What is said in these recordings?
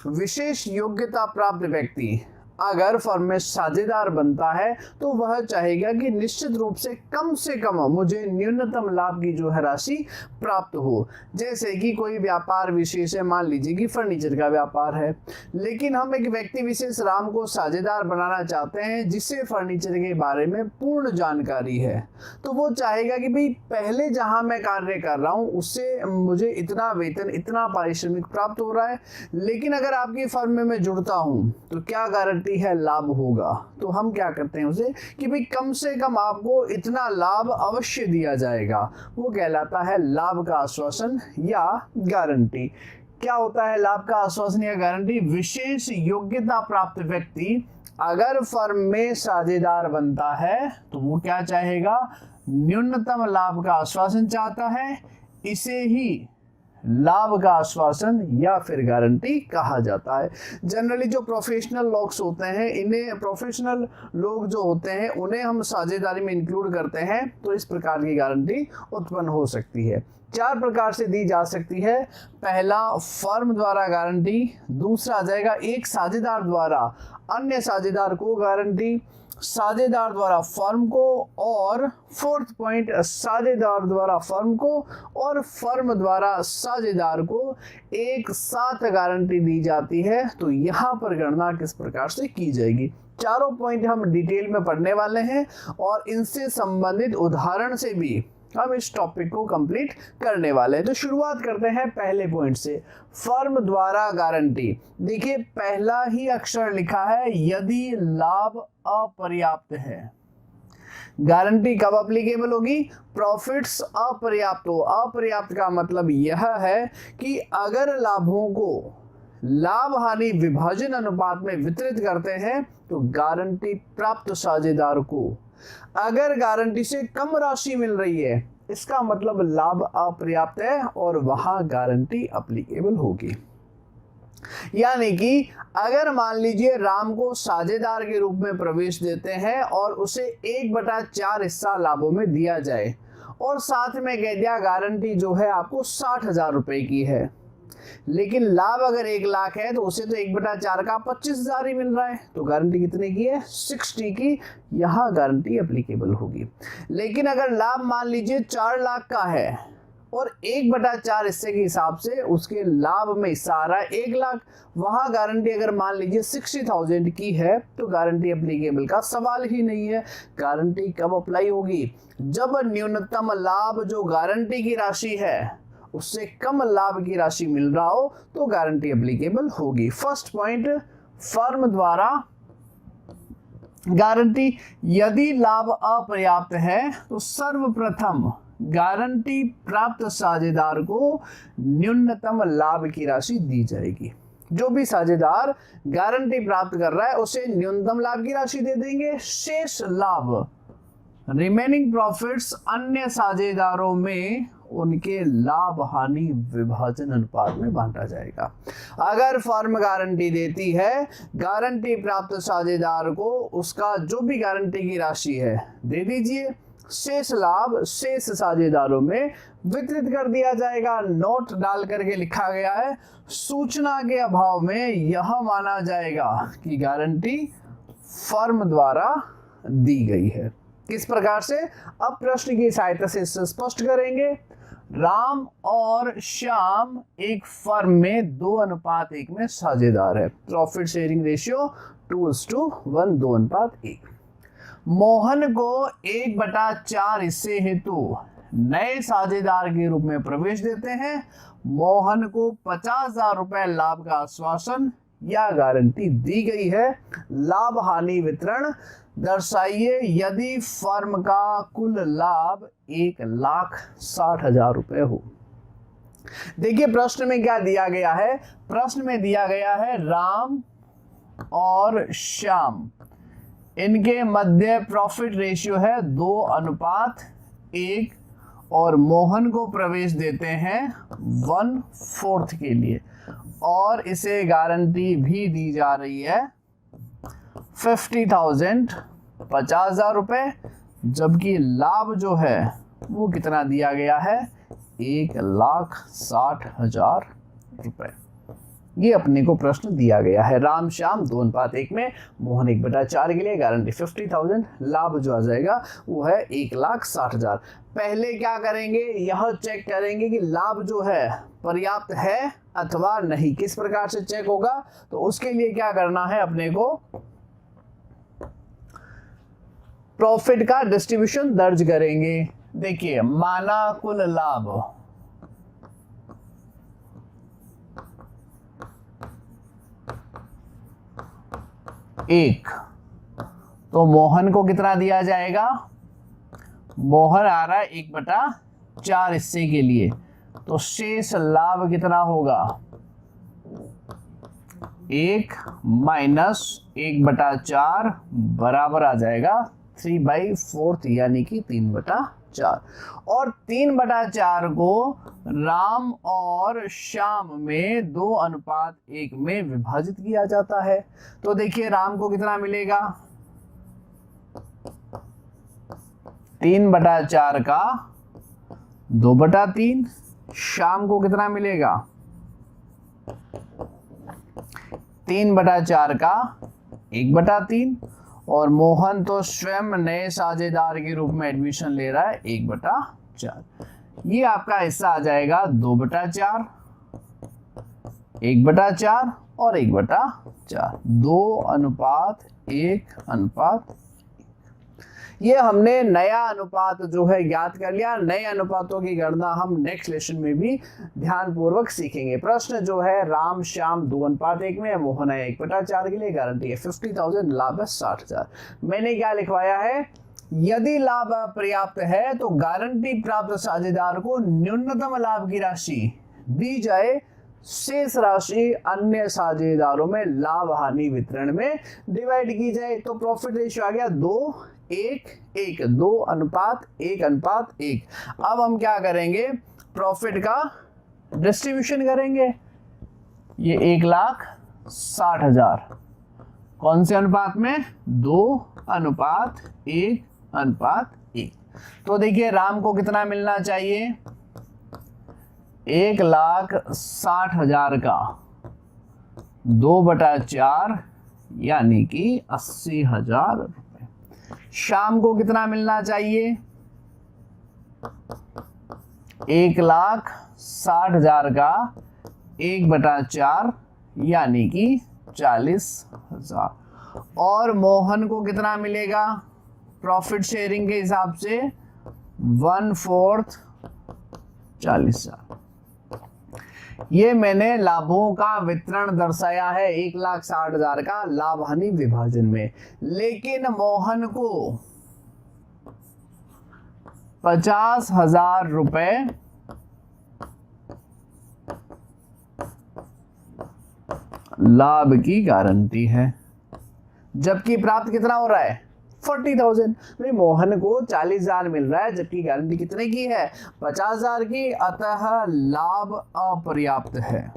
विशेष योग्यता प्राप्त व्यक्ति अगर फर्म में साझेदार बनता है तो वह चाहेगा कि निश्चित रूप से कम मुझे न्यूनतम लाभ की जो है राशि प्राप्त हो। जैसे कि कोई व्यापार विशेष है, मान लीजिए कि फर्नीचर का व्यापार है, लेकिन हम एक व्यक्ति विशेष राम को साझेदार बनाना चाहते हैं जिसे फर्नीचर के बारे में पूर्ण जानकारी है, तो वो चाहेगा कि भाई पहले जहां मैं कार्य कर रहा हूं उससे मुझे इतना वेतन, इतना पारिश्रमिक प्राप्त हो रहा है, लेकिन अगर आपकी फर्म में मैं जुड़ता हूं तो क्या गारंटी है लाभ होगा। तो हम क्या करते हैं उसे कि भाई कम से कम आपको इतना लाभ अवश्य दिया जाएगा, वो कहलाता है लाभ का आश्वासन या गारंटी। क्या होता है लाभ का आश्वासन या गारंटी? विशेष योग्यता प्राप्त व्यक्ति अगर फर्म में साझेदार बनता है तो वो क्या चाहेगा? न्यूनतम लाभ का आश्वासन चाहता है। इसे ही लाभ का आश्वासन या फिर गारंटी कहा जाता है। जनरली जो प्रोफेशनल लोग होते हैं, इन्हें प्रोफेशनल लोग जो होते हैं उन्हें हम साझेदारी में इंक्लूड करते हैं, तो इस प्रकार की गारंटी उत्पन्न हो सकती है। 4 प्रकार से दी जा सकती है। पहला, फर्म द्वारा गारंटी। दूसरा आ जाएगा एक साझेदार द्वारा अन्य साझेदार को गारंटी, साझेदार द्वारा फर्म को, और 4th पॉइंट, साझेदार द्वारा फर्म को और फर्म द्वारा साझेदार को एक साथ गारंटी दी जाती है। तो यहाँ पर गणना किस प्रकार से की जाएगी, चारों पॉइंट हम डिटेल में पढ़ने वाले हैं और इनसे संबंधित उदाहरण से भी हम इस टॉपिक को कंप्लीट करने वाले हैं। तो शुरुआत करते हैं पहले पॉइंट से, फर्म द्वारा गारंटी। देखिए पहला ही अक्षर लिखा है यदि लाभ अपर्याप्त है। गारंटी कब अप्लीकेबल होगी? प्रॉफिट्स अपर्याप्त हो। अपर्याप्त का मतलब यह है कि अगर लाभों को लाभ हानि विभाजन अनुपात में वितरित करते हैं तो गारंटी प्राप्त साझेदार को अगर गारंटी से कम राशि मिल रही है, इसका मतलब लाभ अपर्याप्त है और वहां गारंटी अप्लीकेबल होगी। यानी कि अगर मान लीजिए राम को साझेदार के रूप में प्रवेश देते हैं और उसे 1/4 हिस्सा लाभों में दिया जाए और साथ में कह दिया गारंटी जो है आपको 60,000 रुपए की है, लेकिन लाभ अगर 1 लाख है तो उसे तो 1/4 का 25,000 ही मिल रहा है, तो गारंटी कितने की है? 60 की। यहाँ गारंटी एप्लीकेबल होगी। लेकिन अगर लाभ मान लीजिए 4 लाख का है और 1/4 हिस्से के हिसाब से उसके लाभ में हिस्सा आ रहा है 1 लाख, वहां गारंटी अगर मान लीजिए 60,000 की है तो गारंटी एप्लीकेबल का सवाल ही नहीं है। गारंटी कब अप्लाई होगी? जब न्यूनतम लाभ जो गारंटी की राशि है उससे कम लाभ की राशि मिल रहा हो तो गारंटी एप्लीकेबल होगी। फर्स्ट पॉइंट, फर्म द्वारा गारंटी। यदि लाभ अपर्याप्त है तो सर्वप्रथम गारंटी प्राप्त साझेदार को न्यूनतम लाभ की राशि दी जाएगी। जो भी साझेदार गारंटी प्राप्त कर रहा है उसे न्यूनतम लाभ की राशि दे देंगे। शेष लाभ, रिमेनिंग प्रॉफिट्स, अन्य साझेदारों में उनके लाभ हानि विभाजन अनुपात में बांटा जाएगा। अगर फर्म गारंटी देती है, गारंटी प्राप्त साझेदार को उसका जो भी गारंटी की राशि है दे दीजिए, शेष लाभ शेष साझेदारों में वितरित कर दिया जाएगा। नोट डाल करके लिखा गया है, सूचना के अभाव में यह माना जाएगा कि गारंटी फर्म द्वारा दी गई है। किस प्रकार से? अब प्रश्न की सहायता से इसे स्पष्ट करेंगे। राम और श्याम एक फर्म में 2:1 में साझेदार है। Profit sharing ratio 2:1, 2:1। मोहन को 1/4 हिस्से हेतु नए साझेदार के रूप में प्रवेश देते हैं। मोहन को 50,000 रुपए लाभ का आश्वासन या गारंटी दी गई है। लाभ हानि वितरण दर्शाइए यदि फर्म का कुल लाभ 1,60,000 रुपए हो। देखिए प्रश्न में क्या दिया गया है? प्रश्न में दिया गया है राम और श्याम, इनके मध्य प्रॉफिट रेशियो है 2:1 और मोहन को प्रवेश देते हैं 1/4 के लिए और इसे गारंटी भी दी जा रही है 50,000, 50,000 रुपए, जबकि लाभ जो है वो कितना दिया गया है? 1,60,000 रुपए। ये अपने को प्रश्न दिया गया है। राम श्याम 2:1 में, मोहन 1/4 के लिए गारंटी 50,000, लाभ जो आ जाएगा वो है 1,60,000। पहले क्या करेंगे, यह चेक करेंगे कि लाभ जो है पर्याप्त है अथवा नहीं। किस प्रकार से चेक होगा, तो उसके लिए क्या करना है अपने को, प्रॉफिट का डिस्ट्रीब्यूशन दर्ज करेंगे। देखिए, माना कुल लाभ 1, तो मोहन को कितना दिया जाएगा, मोहन आ रहा है 1/4 हिस्से के लिए, तो शेष लाभ कितना होगा, 1 माइनस 1/4 बराबर आ जाएगा 3/4 यानी कि 3/4। और 3/4 को राम और श्याम में 2:1 में विभाजित किया जाता है। तो देखिए राम को कितना मिलेगा, 3/4 का 2/3, श्याम को कितना मिलेगा, 3/4 का 1/3, और मोहन तो स्वयं नए साझेदार के रूप में एडमिशन ले रहा है 1/4। ये आपका हिस्सा आ जाएगा 2/4, 1/4 और 1/4, 2:1:1। ये हमने नया अनुपात जो है ज्ञात कर लिया। नए अनुपातों की गणना हम नेक्स्ट लेसन में भी ध्यानपूर्वक सीखेंगे। प्रश्न जो है राम श्याम 2:1 में, मोहन है 1/4 के लिए, गारंटी है 50,000, लाभ है 60,000। मैंने क्या लिखवाया है, यदि लाभ पर्याप्त है तो गारंटी प्राप्त साझेदार को न्यूनतम लाभ की राशि दी जाए, शेष राशि अन्य साझेदारों में लाभ हानि वितरण में डिवाइड की जाए। तो प्रॉफिट रेशियो आ गया 2:1:1, 2:1:1। अब हम क्या करेंगे, प्रॉफिट का डिस्ट्रीब्यूशन करेंगे। ये 1,60,000 कौन से अनुपात में, 2:1:1। तो देखिए राम को कितना मिलना चाहिए, 1,60,000 का 2/4 यानी कि 80,000 रुपए। श्याम को कितना मिलना चाहिए, 1,60,000 का 1/4 यानी कि 40,000। और मोहन को कितना मिलेगा, प्रॉफिट शेयरिंग के हिसाब से 1/4 40,000। ये मैंने लाभों का वितरण दर्शाया है 1,60,000 का लाभ हानि विभाजन में। लेकिन मोहन को 50,000 रुपए लाभ की गारंटी है, जबकि प्राप्त कितना हो रहा है 40,000। भाई मोहन को 40,000 मिल रहा है जबकि गारंटी कितने की है 50,000 की, अतः लाभ अपर्याप्त है।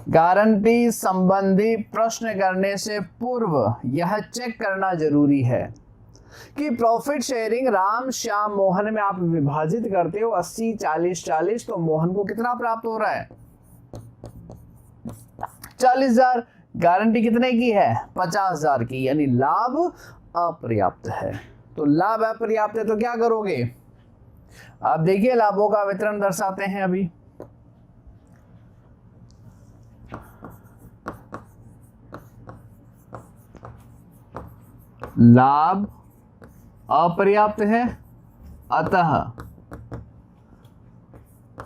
गारंटी संबंधी प्रश्न करने से पूर्व यह चेक करना जरूरी है कि प्रॉफिट शेयरिंग राम श्याम मोहन में आप विभाजित करते हो 80 40 40, तो मोहन को कितना प्राप्त हो रहा है 40,000, गारंटी कितने की है 50,000 की, यानी लाभ अपर्याप्त है। तो लाभ अपर्याप्त है तो क्या करोगे, आप देखिए लाभों का वितरण दर्शाते हैं। अभी लाभ अपर्याप्त है, अतः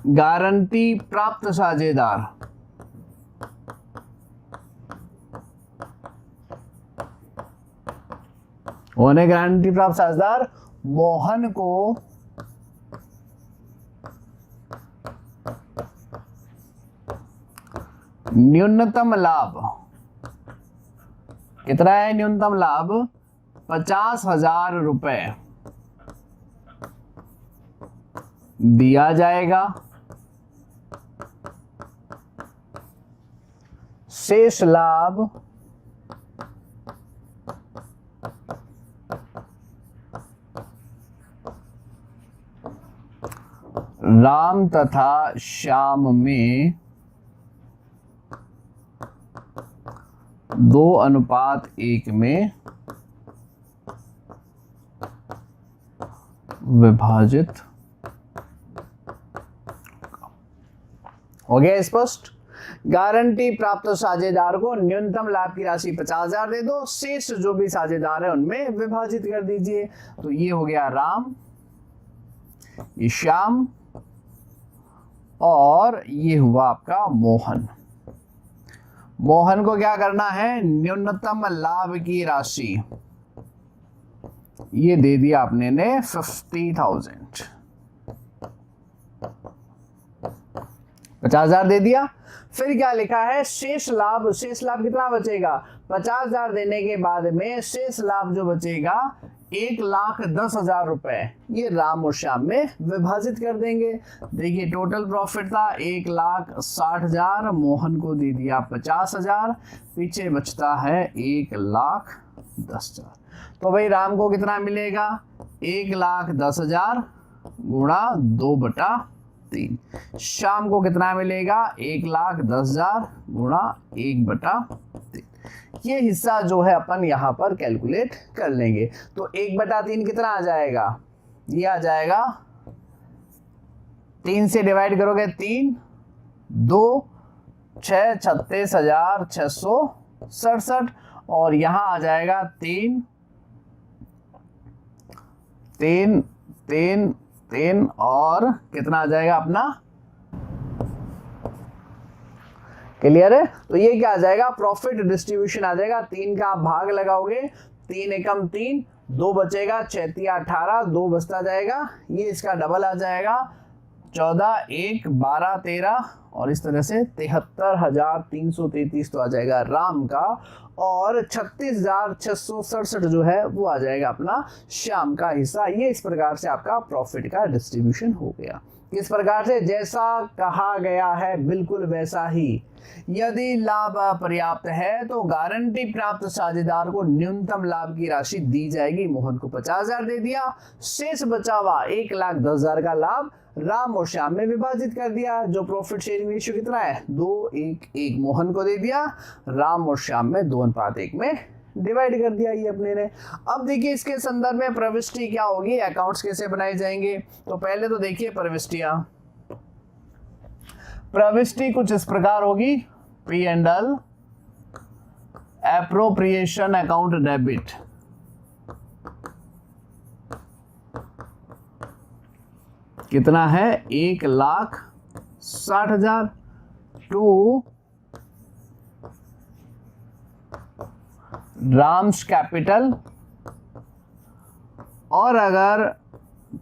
गारंटी प्राप्त साझेदार होने गारंटी प्राप्त साझेदार मोहन को न्यूनतम लाभ कितना है, न्यूनतम लाभ 50,000 रुपए दिया जाएगा, शेष लाभ राम तथा श्याम में 2:1 में विभाजित। हो गया स्पष्ट। गारंटी प्राप्त साझेदार को न्यूनतम लाभ की राशि 50,000 दे दो, शेष जो भी साझेदार है उनमें विभाजित कर दीजिए। तो ये हो गया राम, ये श्याम, और ये हुआ आपका मोहन। मोहन को क्या करना है, न्यूनतम लाभ की राशि ये दे दिया आपने ने 50,000, 50,000 दे दिया। फिर क्या लिखा है, शेष लाभ। शेष लाभ कितना बचेगा, 50,000 देने के बाद में शेष लाभ जो बचेगा 1,10,000 रुपए, ये राम और श्याम में विभाजित कर देंगे। देखिए टोटल प्रॉफिट था 1,60,000, मोहन को दे दिया 50,000, पीछे बचता है 1,10,000। तो भाई राम को कितना मिलेगा, 1,10,000 गुणा 2/3। श्याम को कितना मिलेगा, 1,10,000 गुणा 1/3। ये हिस्सा जो है अपन यहाँ पर कैलकुलेट कर लेंगे। तो 1/3 कितना आ जाएगा, ये आ जाएगा 3 से डिवाइड करोगे 3, 2, 6, 36,667, और यहाँ आ जाएगा 3 3 3 3 और कितना आ जाएगा अपना, क्लियर है। तो ये क्या आ जाएगा, प्रॉफिट डिस्ट्रीब्यूशन आ जाएगा। 3 का आप भाग लगाओगे, 3 एकम 3, 2 बचेगा, 6 तिया 18, 2 बचता जाएगा, ये इसका डबल आ जाएगा 14, 1, 12, 13, और इस तरह से 73,333 तो आ जाएगा राम का, और 36,667 जो है वो आ जाएगा अपना श्याम का हिस्सा। ये इस प्रकार से आपका प्रॉफिट का डिस्ट्रीब्यूशन हो गया। किस प्रकार से, जैसा कहा गया है बिल्कुल वैसा ही। यदि लाभ अपर्याप्त है तो गारंटी प्राप्त साझेदार को न्यूनतम लाभ की राशि दी जाएगी। मोहन को 50,000 दे दिया, शेष बचा हुआ 1,10,000 का लाभ राम और श्याम में विभाजित कर दिया। जो प्रॉफिट शेयरिंग रेशियो कितना है, 2:1 मोहन को दे दिया, राम और श्याम में 2:1 में डिवाइड कर दिया ये अपने ने। अब देखिए इसके संदर्भ में प्रविष्टि क्या होगी, अकाउंट्स कैसे बनाए जाएंगे। तो पहले तो देखिए प्रविष्टियां, प्रविष्टि कुछ इस प्रकार होगी, P&L, एप्रोप्रिएशन अकाउंट डेबिट, कितना है 1,60,000 टू राम्स कैपिटल, और अगर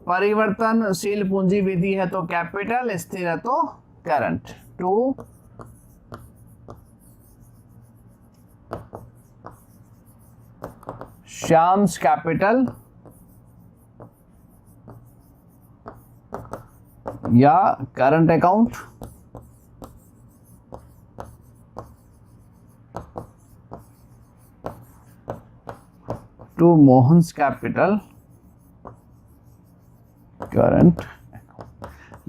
परिवर्तनशील पूंजी विधि है तो कैपिटल, स्थिर है तो करंट, टू श्याम्स कैपिटल या current account, to Mohan's capital current.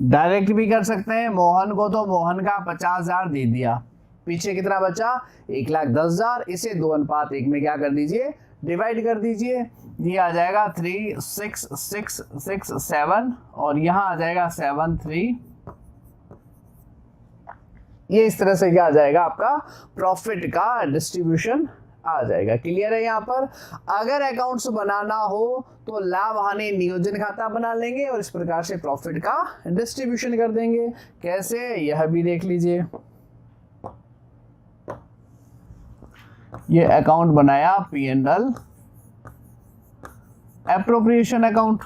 Direct भी कर सकते हैं, मोहन को तो मोहन का 50,000 दे दिया, पीछे कितना बचा 1,10,000, इसे 2:1 में क्या कर दीजिए, डिवाइड कर दीजिए। ये आ जाएगा 3,6,6,6,7, और यहाँ आ जाएगा 7,3। ये इस तरह से क्या आ जाएगा आपका प्रॉफिट का डिस्ट्रीब्यूशन आ जाएगा। क्लियर है। यहाँ पर अगर अकाउंट्स बनाना हो तो लाभ हानि नियोजन खाता बना लेंगे और इस प्रकार से प्रॉफिट का डिस्ट्रीब्यूशन कर देंगे। कैसे, यह भी देख लीजिए। ये अकाउंट बनाया P&L, एप्रोप्रिएशन अकाउंट,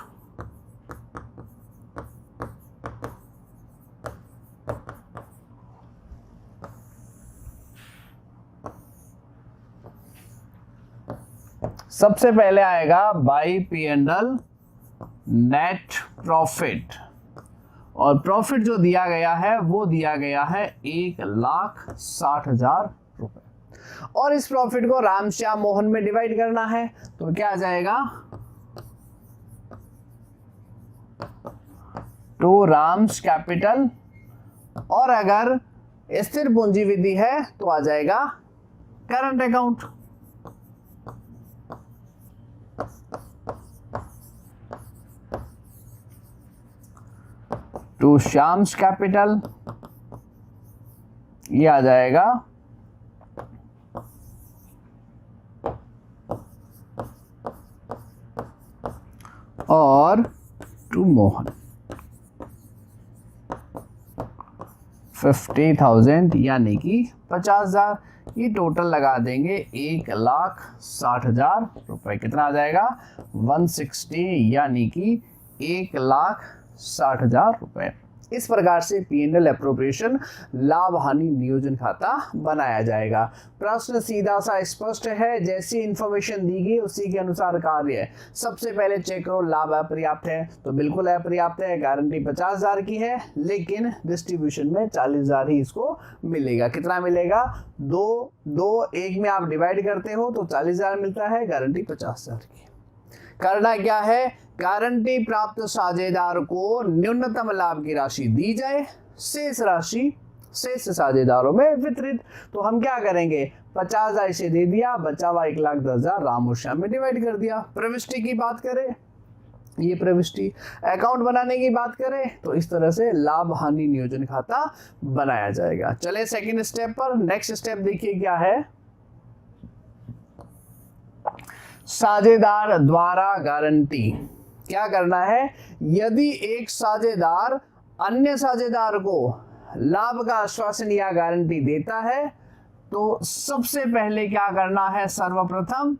सबसे पहले आएगा बाई P&L नेट प्रॉफिट, और प्रॉफिट जो दिया गया है वो दिया गया है 1,60,000 रुपए, और इस प्रॉफिट को राम श्याम मोहन में डिवाइड करना है। तो क्या आ जाएगा टू राम्स कैपिटल, और अगर स्थिर पूंजी विधि है तो आ जाएगा current account. To Shyam's capital, ये आ जाएगा और टू मोहन 50,000 यानी कि 50,000। ये टोटल लगा देंगे 1,60,000 रुपए। कितना आ जाएगा 160 यानी कि 1,60,000 रुपए। इस प्रकार से P&L एप्रोप्रिएशन लाभ हानि नियोजन खाता बनाया जाएगा। प्रश्न सीधा सा स्पष्ट है, जैसी इंफॉर्मेशन दी गई उसी के अनुसार कार्य है। सबसे पहले चेक करो लाभ अपर्याप्त है तो बिल्कुल अपर्याप्त है, गारंटी 50,000 की है लेकिन डिस्ट्रीब्यूशन में 40,000 ही इसको मिलेगा। कितना मिलेगा, 1 में आप डिवाइड करते हो तो 40,000 मिलता है, गारंटी 50,000 की। करना क्या है, गारंटी प्राप्त साझेदार को न्यूनतम लाभ की राशि दी जाए, शेष राशि शेष साझेदारों में वितरित। तो हम क्या करेंगे, 50,000 इसे दे दिया, बचा हुआ 1,10,000 राम और श्याम में डिवाइड कर दिया। प्रविष्टि की बात करें, ये प्रविष्टि। अकाउंट बनाने की बात करें तो इस तरह से लाभ हानि नियोजन खाता बनाया जाएगा। चले सेकंड स्टेप पर। नेक्स्ट स्टेप देखिए क्या है, साझेदार द्वारा गारंटी। क्या करना है, यदि एक साझेदार अन्य साझेदार को लाभ का आश्वासन या गारंटी देता है तो सबसे पहले क्या करना है, सर्वप्रथम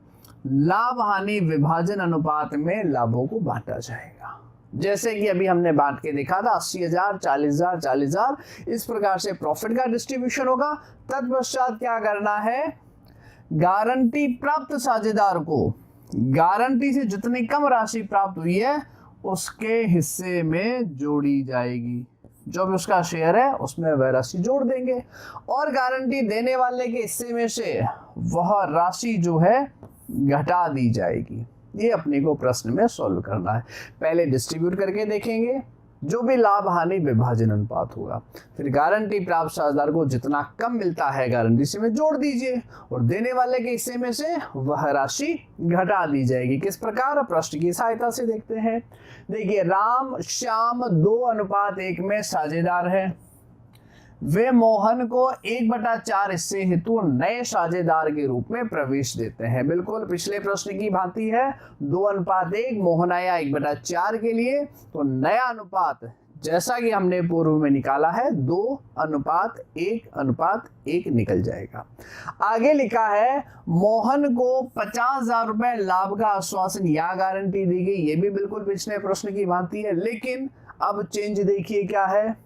लाभ हानि विभाजन अनुपात में लाभों को बांटा जाएगा। जैसे कि अभी हमने बांट के देखा था 80,000 40,000 40,000, इस प्रकार से प्रॉफिट का डिस्ट्रीब्यूशन होगा। तत्पश्चात क्या करना है, गारंटी प्राप्त साझेदार को गारंटी से जितनी कम राशि प्राप्त हुई है उसके हिस्से में जोड़ी जाएगी। जो भी उसका शेयर है उसमें वह राशि जोड़ देंगे और गारंटी देने वाले के हिस्से में से वह राशि जो है घटा दी जाएगी। ये अपने को प्रश्न में सॉल्व करना है। पहले डिस्ट्रीब्यूट करके देखेंगे, जो भी लाभ हानि विभाजन अनुपात होगा, फिर गारंटी प्राप्त साझेदार को जितना कम मिलता है गारंटी से में जोड़ दीजिए और देने वाले के हिस्से में से वह राशि घटा दी जाएगी। किस प्रकार, प्रश्न की सहायता से देखते हैं। देखिए, राम श्याम 2:1 में साझेदार है। वे मोहन को 1/4 हिस्से हेतु नए साझेदार के रूप में प्रवेश देते हैं। बिल्कुल पिछले प्रश्न की भांति है, 2:1, मोहन आया 1/4 के लिए, तो नया अनुपात जैसा कि हमने पूर्व में निकाला है 2:1:1 निकल जाएगा। आगे लिखा है, मोहन को 50,000 रुपए लाभ का आश्वासन या गारंटी दी गई। ये भी बिल्कुल पिछले प्रश्न की भांति है, लेकिन अब चेंज देखिए क्या है,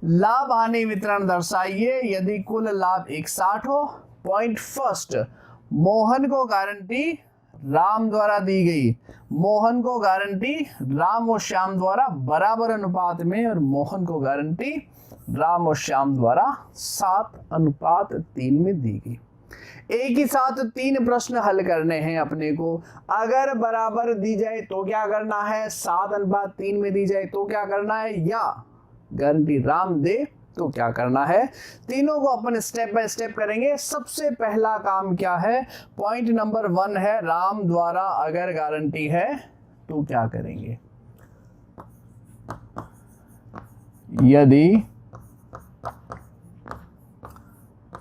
लाभ हानि वितरण दर्शाइए यदि कुल लाभ 160 हो। पॉइंट फर्स्ट, मोहन को गारंटी राम द्वारा दी गई, मोहन को गारंटी राम और श्याम द्वारा बराबर अनुपात में, और मोहन को गारंटी राम और श्याम द्वारा 7:3 में दी गई। एक ही साथ 3 प्रश्न हल करने हैं अपने को। अगर बराबर दी जाए तो क्या करना है, 7:3 में दी जाए तो क्या करना है, या गारंटी राम दे तो क्या करना है। तीनों को अपन स्टेप बाय स्टेप करेंगे। सबसे पहला काम क्या है, पॉइंट नंबर 1 है, राम द्वारा अगर गारंटी है तो क्या करेंगे, यदि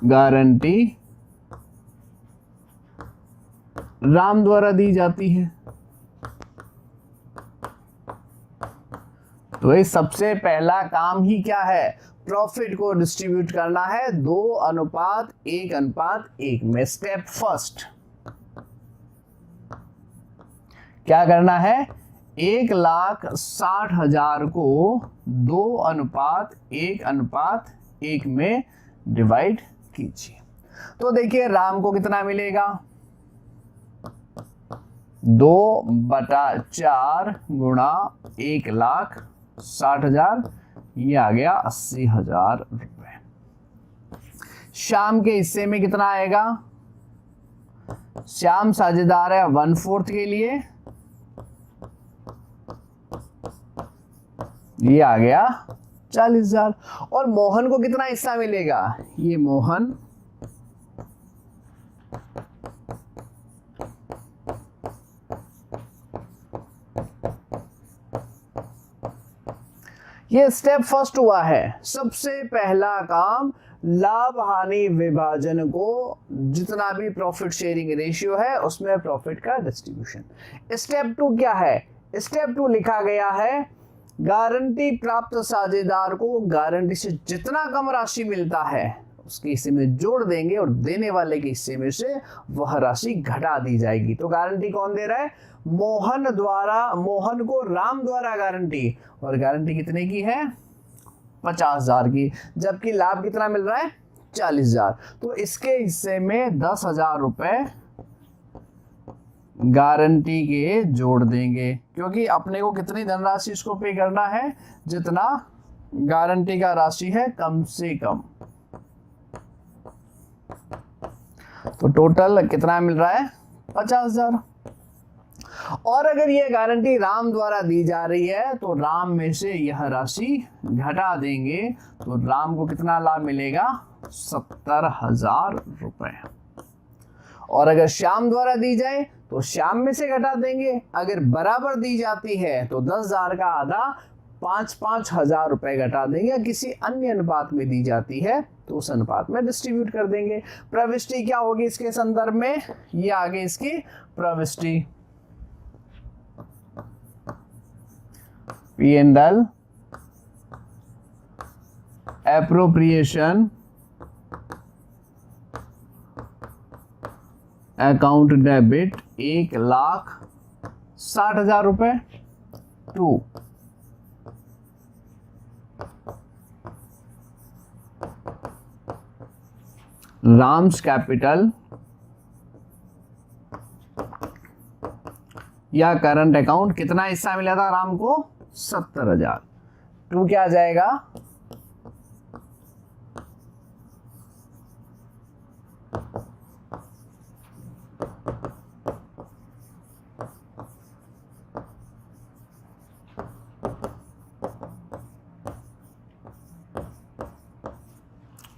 गारंटी राम द्वारा दी जाती है तो ये सबसे पहला काम ही क्या है, प्रॉफिट को डिस्ट्रीब्यूट करना है 2:1:1 में। स्टेप फर्स्ट क्या करना है, 1,60,000 को 2:1:1 में डिवाइड कीजिए। तो देखिए राम को कितना मिलेगा, 2/4 गुणा 1,60,000, ये आ गया 80,000 रुपए। श्याम के हिस्से में कितना आएगा, श्याम साझेदार है 1/4 के लिए, ये आ गया 40,000। और मोहन को कितना हिस्सा मिलेगा? ये मोहन ये स्टेप फर्स्ट हुआ है। सबसे पहला काम लाभ हानि विभाजन को, जितना भी प्रॉफिट शेयरिंग रेशियो है उसमें प्रॉफिट का डिस्ट्रीब्यूशन। स्टेप 2 क्या है? स्टेप 2 लिखा गया है गारंटी प्राप्त साझेदार को गारंटी से जितना कम राशि मिलता है उसके हिस्से में जोड़ देंगे और देने वाले के हिस्से में से वह राशि घटा दी जाएगी। तो गारंटी कौन दे रहा है? मोहन को राम द्वारा गारंटी, और गारंटी कितने की है? 50,000 की, जबकि लाभ कितना मिल रहा है? 40,000। तो इसके हिस्से में 10,000 रुपए गारंटी के जोड़ देंगे, क्योंकि अपने को कितनी धनराशि इसको पे करना है? जितना गारंटी का राशि है कम से कम। तो टोटल कितना मिल रहा है? 50,000। और अगर ये गारंटी राम द्वारा दी जा रही है तो राम में से यह राशि घटा देंगे, तो राम को कितना लाभ मिलेगा? 70,000 रुपए। और अगर श्याम द्वारा दी जाए तो श्याम में से घटा देंगे। अगर बराबर दी जाती है तो 10,000 का आधा 5-5 हजार रुपए घटा देंगे। या किसी अन्य अनुपात में दी जाती है तो उस अनुपात में डिस्ट्रीब्यूट कर देंगे। प्रविष्टि क्या होगी इसके संदर्भ में? ये आगे इसकी प्रविष्टि P&L एप्रोप्रिएशन अकाउंट डेबिट 1,60,000 रुपए टू राम्स कैपिटल या करंट अकाउंट। कितना हिस्सा मिला था राम को? 70,000। टू क्या आ जाएगा?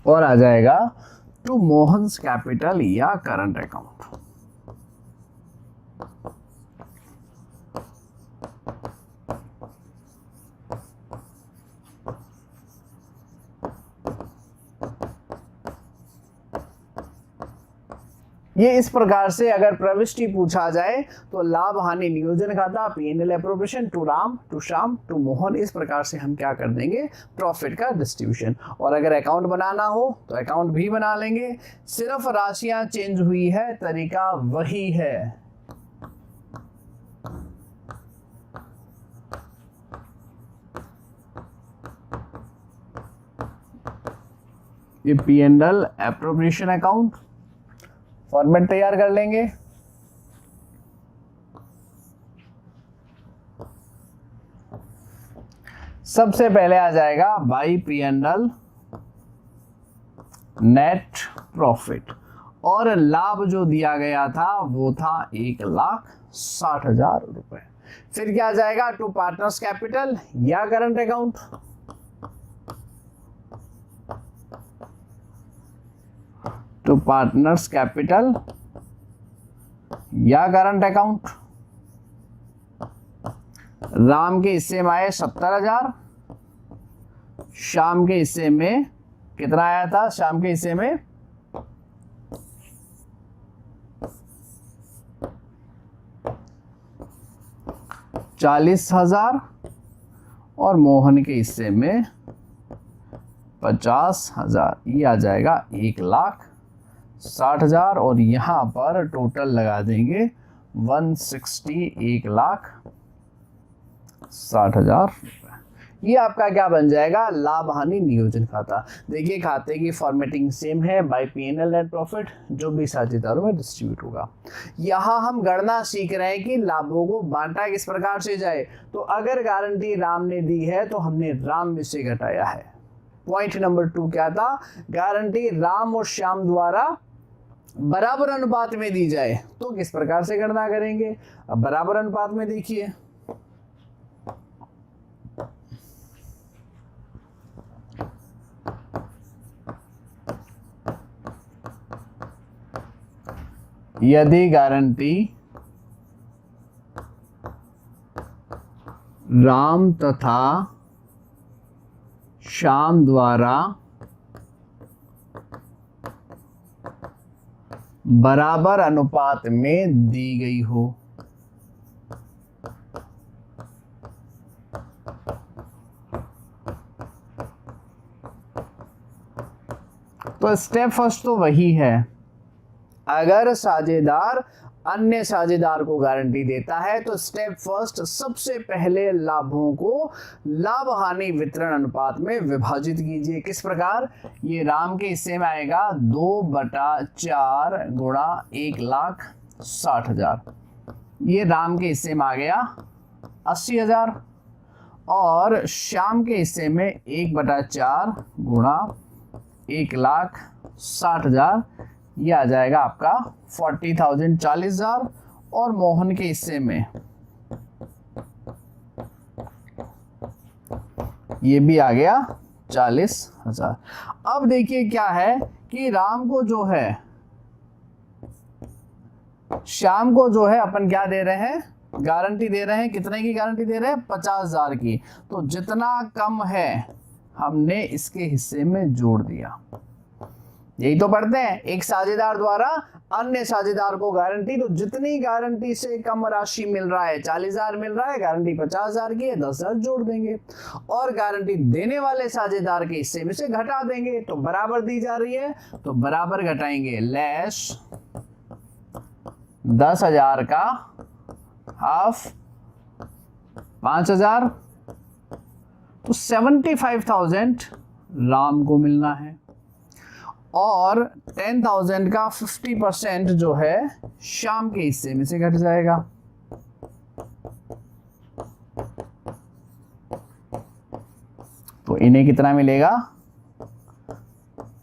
और आ जाएगा टू मोहन्स कैपिटल या करंट अकाउंट। ये इस प्रकार से अगर प्रविष्टि पूछा जाए तो लाभ हानि नियोजन खाता, P&L appropriation to Ram, to Shyam, to Mohan, इस प्रकार से हम क्या कर देंगे? प्रॉफिट का डिस्ट्रीब्यूशन। और अगर अकाउंट बनाना हो तो अकाउंट भी बना लेंगे। सिर्फ राशियां चेंज हुई है, तरीका वही है। ये P&L एप्रोप्रिएशन अकाउंट फॉर्मेट तैयार कर लेंगे। सबसे पहले आ जाएगा बाई P&L नेट प्रॉफिट, और लाभ जो दिया गया था वो था 1,60,000 रुपए। फिर क्या आ जाएगा? टू पार्टनर्स कैपिटल या current account. To partners capital या करंट अकाउंट। राम के हिस्से में आए 70,000, श्याम के हिस्से में कितना आया था? श्याम के हिस्से में 40,000 और मोहन के हिस्से में 50,000। ये आ जाएगा 1,60,000 और यहाँ पर टोटल लगा देंगे 160, 1,60,000। ये आपका क्या बन जाएगा? लाभ हानि नियोजन खाता। देखिए खाते की फॉर्मेटिंग सेम है, बाय P&L नेट प्रॉफिट, जो भी साझेदारों में डिस्ट्रीब्यूट होगा। यहाँ हम गणना सीख रहे हैं कि लाभों को बांटा किस प्रकार से जाए। तो अगर गारंटी राम ने दी है तो हमने राम में से घटाया है। पॉइंट नंबर 2 क्या था? गारंटी राम और श्याम द्वारा बराबर अनुपात में दी जाए तो किस प्रकार से गणना करेंगे? अब बराबर अनुपात में देखिए, यदि गारंटी राम तथा श्याम द्वारा बराबर अनुपात में दी गई हो। तो स्टेप फर्स्ट तो वही है, अगर साझेदार अन्य साझेदार को गारंटी देता है तो स्टेप फर्स्ट सबसे पहले लाभों को लाभ हानि वितरण अनुपात में विभाजित कीजिए। किस प्रकार? ये राम के हिस्से में आएगा 2/4 गुणा 1,60,000, ये राम के हिस्से में आ गया 80,000, और श्याम के हिस्से में 1/4 गुणा 1,60,000, ये आ जाएगा आपका 40,000 40,000, और मोहन के हिस्से में ये भी आ गया 40,000। अब देखिए क्या है कि राम को जो है, श्याम को जो है अपन क्या दे रहे हैं, गारंटी दे रहे हैं। कितने की गारंटी दे रहे हैं? 50,000 की। तो जितना कम है हमने इसके हिस्से में जोड़ दिया। यही तो पढ़ते हैं, एक साझेदार द्वारा अन्य साझेदार को गारंटी, तो जितनी गारंटी से कम राशि मिल रहा है, 40,000 मिल रहा है, गारंटी 50,000 की है, 10,000 जोड़ देंगे, और गारंटी देने वाले साझेदार के हिस्से में से घटा देंगे। तो बराबर दी जा रही है तो बराबर घटाएंगे, लेस 10,000 का हाफ 5,000, तो 75,000 राम को मिलना है, और 10,000 का 50% जो है श्याम के हिस्से में से घट जाएगा। तो इन्हें कितना मिलेगा?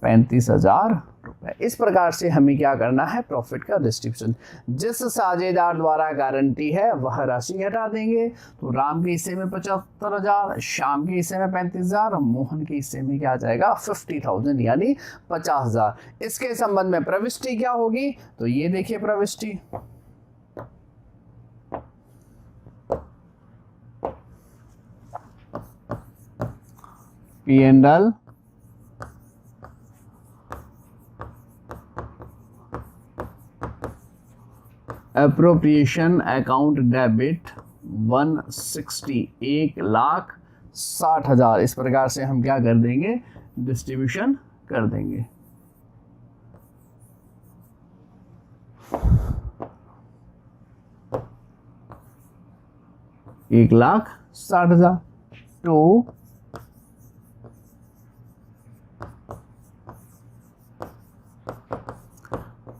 35,000 रुपए। इस प्रकार से हमें क्या करना है? प्रॉफिट का डिस्ट्रीब्यूशन। जिस साझेदार द्वारा गारंटी है वह राशि घटा देंगे। तो राम के हिस्से में 75,000, श्याम के हिस्से में 35,000, मोहन के हिस्से में क्या आ जाएगा? 50,000 यानी 50,000। इसके संबंध में प्रविष्टि क्या होगी? तो ये देखिए प्रविष्टि, P&L एप्रोप्रिएशन अकाउंट डेबिट 160, 1,60,000। इस प्रकार से हम क्या कर देंगे? डिस्ट्रीब्यूशन कर देंगे। एक 1,60,000 टू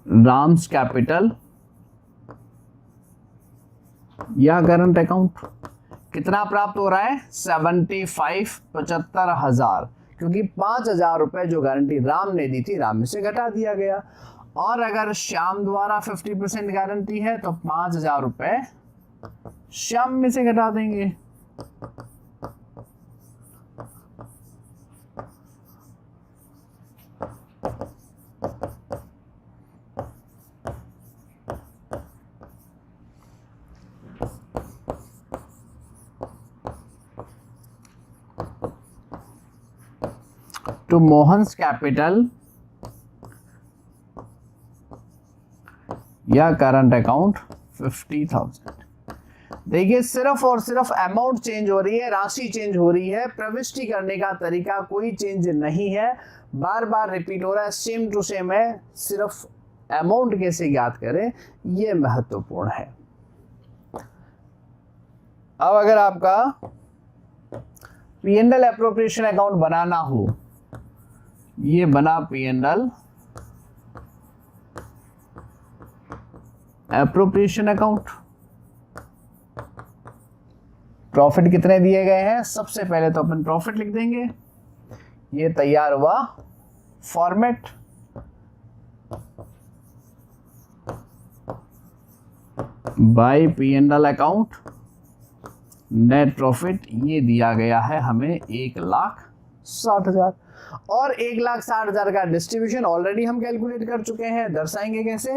राम्स कैपिटल या करंट अकाउंट। कितना प्राप्त हो रहा है? 75,000, क्योंकि 5,000 रुपए जो गारंटी राम ने दी थी, राम में से घटा दिया गया। और अगर श्याम द्वारा 50% गारंटी है तो 5,000 रुपए श्याम में से घटा देंगे। to मोहन्स कैपिटल या करंट अकाउंट 50,000। देखिए सिर्फ और सिर्फ अमाउंट चेंज हो रही है, राशि चेंज हो रही है, प्रविष्टि करने का तरीका कोई चेंज नहीं है, बार बार रिपीट हो रहा है, सेम टू सेम है। सिर्फ अमाउंट कैसे ज्ञात करें ये महत्वपूर्ण है। अब अगर आपका P&L एप्रोप्रिएशन अकाउंट बनाना हो, ये बना P&L एप्रोप्रिएशन अकाउंट। प्रॉफिट कितने दिए गए हैं? सबसे पहले तो अपन प्रॉफिट लिख देंगे। ये तैयार हुआ format. By P&L account net profit ये दिया गया है हमें 1,60,000, और 1,60,000 का डिस्ट्रीब्यूशन ऑलरेडी हम कैलकुलेट कर चुके हैं। दर्शाएंगे कैसे?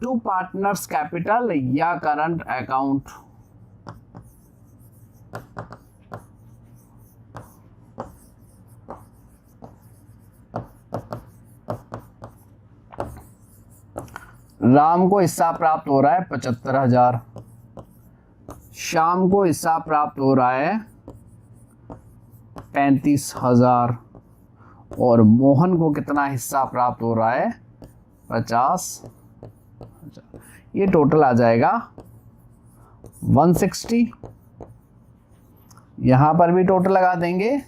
टू पार्टनर्स कैपिटल या करंट अकाउंट। राम को हिस्सा प्राप्त हो रहा है 75,000, श्याम को हिस्सा प्राप्त हो रहा है 35,000 और मोहन को कितना हिस्सा प्राप्त हो रहा है 50,000। ये टोटल आ जाएगा 160। यहां पर भी टोटल लगा देंगे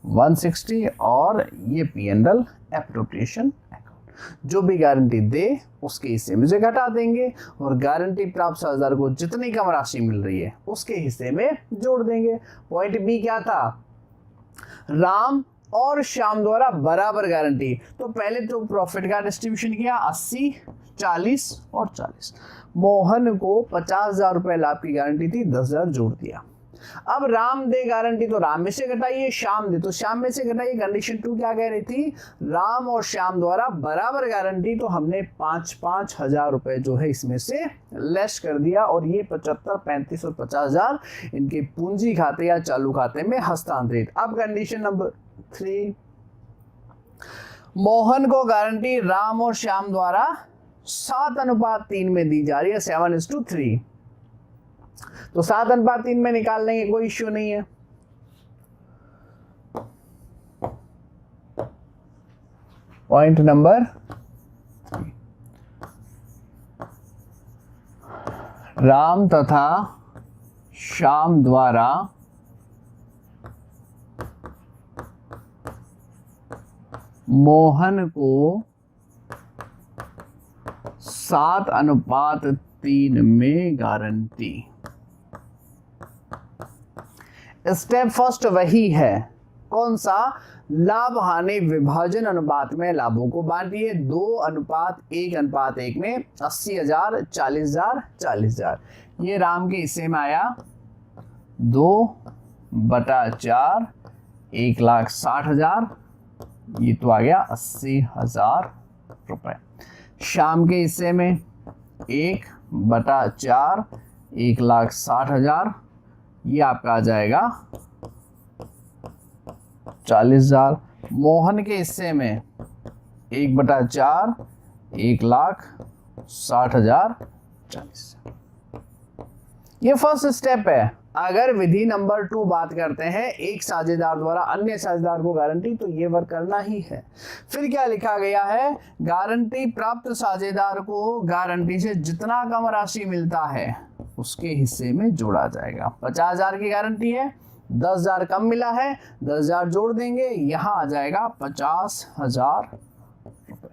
160 और ये P&L एप्रोप्रिएशन अकाउंट जो भी गारंटी दे उसके हिस्से में से घटा देंगे और गारंटी प्राप्त साझेदार को जितनी कम राशि मिल रही है उसके हिस्से में जोड़ देंगे। पॉइंट बी क्या था, राम और श्याम द्वारा बराबर गारंटी। तो पहले तो प्रॉफिट का डिस्ट्रीब्यूशन किया 80, 40 और 40। मोहन को 50,000 रुपए लाभ की गारंटी थी, 10,000 जोड़ दिया। अब राम दे गारंटी तो राम में से घटाइए, श्याम दे तो श्याम में से घटाइए। कंडीशन 2 क्या कह रही थी, राम और श्याम द्वारा बराबर गारंटी, तो हमने 5-5 हजार रुपए जो है इसमें से लेस कर दिया और ये 75, 35 और 50,000 इनके पूंजी खाते या चालू खाते में हस्तांतरित। अब कंडीशन नंबर 3, मोहन को गारंटी राम और श्याम द्वारा 7:3 में दी जा रही है, 7:3। तो 7:3 में निकाल लेंगे, कोई इश्यू नहीं है। पॉइंट नंबर, राम तथा श्याम द्वारा मोहन को 7:3 में गारंटी। स्टेप फर्स्ट वही है, कौन सा, लाभ हानि विभाजन अनुपात में लाभों को बांटिए 2:1:1 में 80,000, 40,000, 40,000। ये राम के हिस्से में आया 2/4, 1,60,000, ये तो आ गया 80,000 रुपए। श्याम के हिस्से में 1/4, 1,60,000, ये आपका आ जाएगा 40,000। मोहन के हिस्से में 1/4, 1,60,000, 40,000। ये फर्स्ट स्टेप है। अगर विधि नंबर 2 बात करते हैं, एक साझेदार द्वारा अन्य साझेदार को गारंटी, तो ये वर्क करना ही है। फिर क्या लिखा गया है, गारंटी प्राप्त साझेदार को गारंटी से जितना कम राशि मिलता है उसके हिस्से में जोड़ा जाएगा। 50,000 की गारंटी है, 10,000 कम मिला है, 10,000 जोड़ देंगे, यहां आ जाएगा 50,000 रुपए।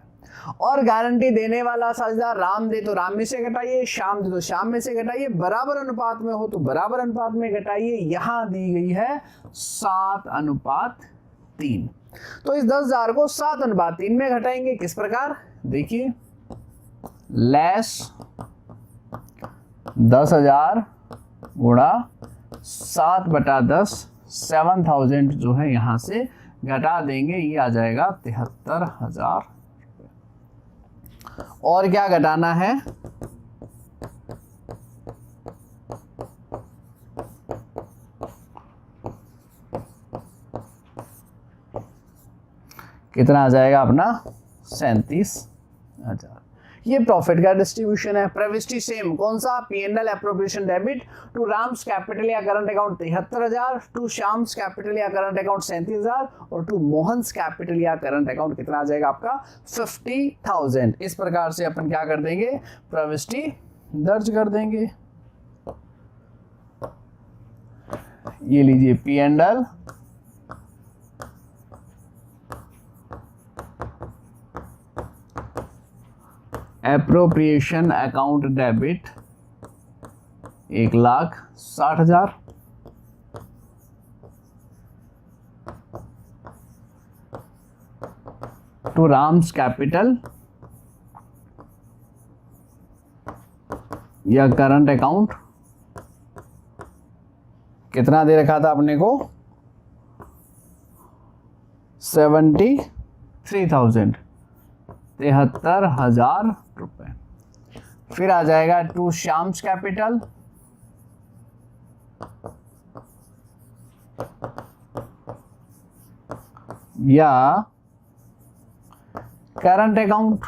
और गारंटी देने वाला साझेदार राम दे तो राम में से घटाइए, श्याम दे तो श्याम में से घटाइए, बराबर अनुपात में हो तो बराबर अनुपात में घटाइए। यहां दी गई है 7:3। तो इस 10,000 को 7:3 में घटाएंगे। किस प्रकार, देखिए, लेस 10,000 गुणा 7/10, 7,000 जो है यहां से घटा देंगे, ये आ जाएगा 73,000। और क्या घटाना है, कितना आ जाएगा अपना 37,000। ये प्रॉफिट का डिस्ट्रीब्यूशन है। प्रविष्टि सेम, कौन सा, P&L appropriation debit to Ram's capital या current account 73,000, to Shyam's capital या करंट अकाउंट 37,000 और टू मोहन्स कैपिटल या करंट अकाउंट कितना आ जाएगा आपका 50,000। इस प्रकार से अपन क्या कर देंगे, प्रविष्टि दर्ज कर देंगे। ये लीजिए P&L appropriation account debit 1,60,000, to Ram's capital या करंट अकाउंट कितना दे रखा था अपने को 73,000। 73,000 रुपए। फिर आ जाएगा टू श्याम्स कैपिटल, या करंट अकाउंट,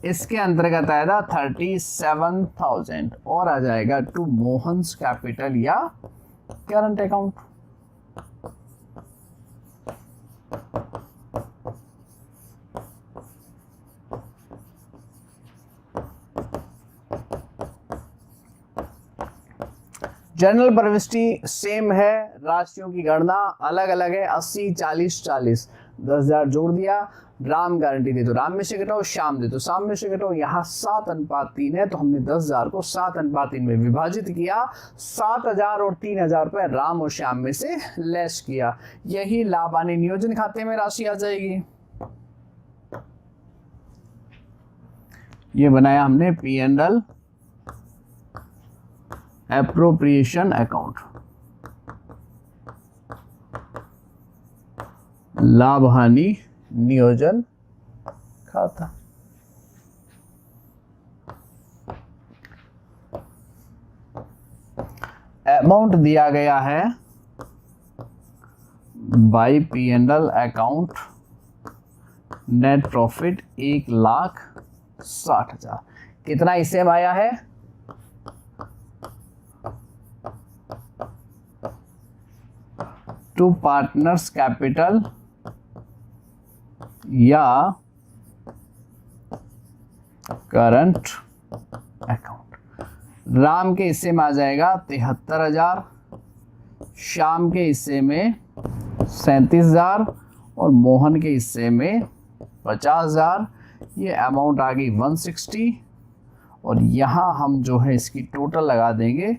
इसके अंतर्गत आएगा 37,000 और आ जाएगा टू मोहन्स कैपिटल या करंट अकाउंट। जनरल प्रविष्टि सेम है, राशियों की गणना अलग अलग है, 80 40 40, 10,000 जोड़ दिया। राम गारंटी दे तो राम में से घटाओ, श्याम दे तो श्याम में से घटाओ। यहाँ 7:3 है तो हमने 10,000 को 7:3 में विभाजित किया, 7,000 और 3,000 रुपए राम और श्याम में से लेस किया। यही लाभ हानि नियोजन खाते में राशि आ जाएगी। ये बनाया हमने P&L एप्रोप्रिएशन अकाउंट, लाभ हानि नियोजन खाता। अमाउंट दिया गया है bye P&L account, net profit 1,60,000। कितना इससे आया है? टू पार्टनर्स कैपिटल या करंट अकाउंट। राम के हिस्से में आ जाएगा 73,000, श्याम के हिस्से में 37,000 और मोहन के हिस्से में 50,000। ये अमाउंट आ गई 160 और यहाँ हम जो है इसकी टोटल लगा देंगे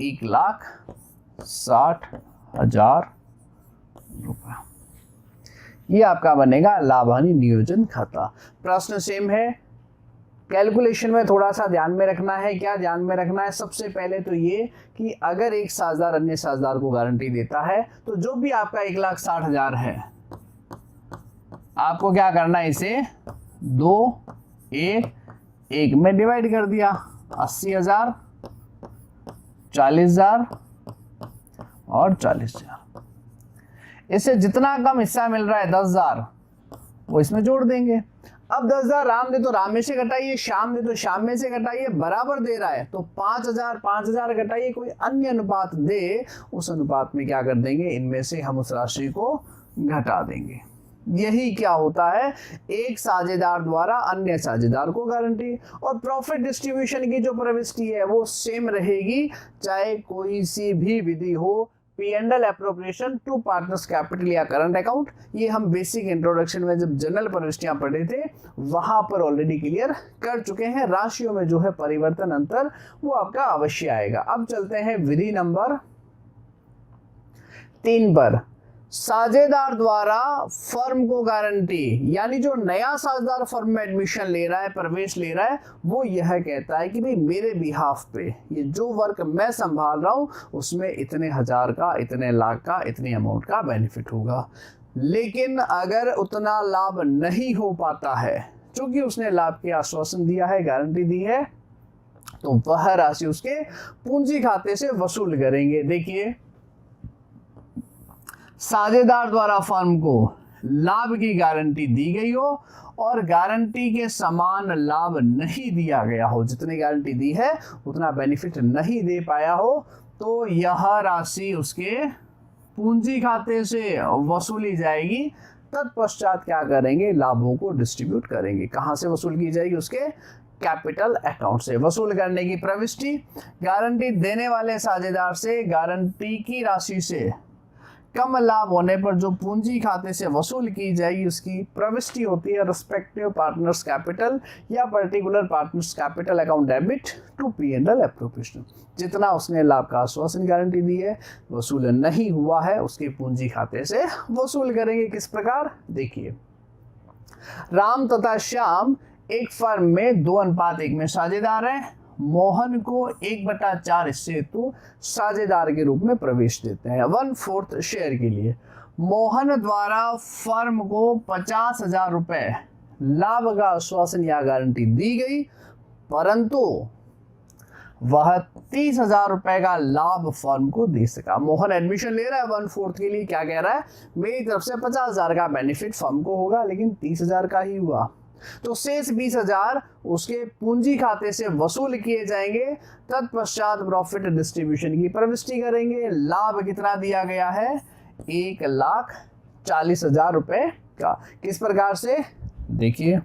1,60,000 रुपये। ये आपका बनेगा लाभ हानि नियोजन खाता। प्रश्न सेम है, कैलकुलेशन में थोड़ा सा ध्यान में रखना है। क्या ध्यान में रखना है? सबसे पहले तो ये कि अगर एक साझेदार अन्य साझेदार को गारंटी देता है तो जो भी आपका 1,60,000 है, आपको क्या करना है, इसे 2 1 में डिवाइड कर दिया। 80,000, 40,000 और 40,000। इससे जितना कम हिस्सा मिल रहा है 10,000 वो इसमें जोड़ देंगे। अब 10,000 राम दे तो राम में से घटाइए, श्याम दे तो श्याम में से घटाइए, बराबर दे रहा है तो 5,000 घटाइए। कोई अन्य अनुपात दे, उस अनुपात में क्या कर देंगे, इनमें से हम उस राशि को घटा देंगे। यही क्या होता है, एक साझेदार द्वारा अन्य साझेदार को गारंटी। और प्रॉफिट डिस्ट्रीब्यूशन की जो प्रविष्टि है वो सेम रहेगी, चाहे कोई सी भी विधि हो। P&L appropriation to partners capital या करंट अकाउंट, ये हम बेसिक इंट्रोडक्शन में जब जनरल प्रविष्टियां पढ़े थे वहां पर ऑलरेडी क्लियर कर चुके हैं। राशियों में जो है परिवर्तन अंतर वो आपका अवश्य आएगा। अब चलते हैं विधि नंबर 3 पर। साझेदार द्वारा फर्म को गारंटी, यानी जो नया साझेदार फर्म में एडमिशन ले रहा है, प्रवेश ले रहा है, वो यह कहता है कि भाई मेरे बिहाफ पे ये जो वर्क मैं संभाल रहा हूँ उसमें इतने हजार का, इतने लाख का, इतने अमाउंट का बेनिफिट होगा। लेकिन अगर उतना लाभ नहीं हो पाता है, क्योंकि उसने लाभ के आश्वासन दिया है, गारंटी दी है, तो वह राशि उसके पूंजी खाते से वसूल करेंगे। देखिए, साझेदार द्वारा फर्म को लाभ की गारंटी दी गई हो और गारंटी के समान लाभ नहीं दिया गया हो, जितनी गारंटी दी है उतना बेनिफिट नहीं दे पाया हो, तो यह राशि उसके पूंजी खाते से वसूली जाएगी। तत्पश्चात क्या करेंगे, लाभों को डिस्ट्रीब्यूट करेंगे। कहां से वसूल की जाएगी, उसके कैपिटल अकाउंट से। वसूल करने की प्रविष्टि, गारंटी देने वाले साझेदार से गारंटी की राशि से कम लाभ होने पर जो पूंजी खाते से वसूल की जाएगी उसकी प्रविष्टि होती है रिस्पेक्टिव पार्टनर्स कैपिटल या particular partners capital account debit to P&L appropriation. जितना उसने लाभ का आश्वासन गारंटी दी है वसूल नहीं हुआ है उसके पूंजी खाते से वसूल करेंगे। किस प्रकार, देखिए, राम तथा श्याम एक फर्म में 2:1 में साझेदार हैं। मोहन को 1/4 हिस्से हेतु साझेदार के रूप में प्रवेश देते हैं 1/4 शेयर के लिए। मोहन द्वारा फर्म को 50,000 रुपए लाभ का आश्वासन या गारंटी दी गई, परंतु वह 30,000 रुपए का लाभ फर्म को दे सका। मोहन एडमिशन ले रहा है 1/4 के लिए, क्या कह रहा है, मेरी तरफ से 50,000 का बेनिफिट फर्म को होगा, लेकिन 30,000 का ही हुआ, तो शेष 20,000 उसके पूंजी खाते से वसूल किए जाएंगे। तत्पश्चात प्रॉफिट डिस्ट्रीब्यूशन की प्रविष्टि करेंगे। लाभ कितना दिया गया है, 1,40,000 रुपए का। किस प्रकार से, देखिए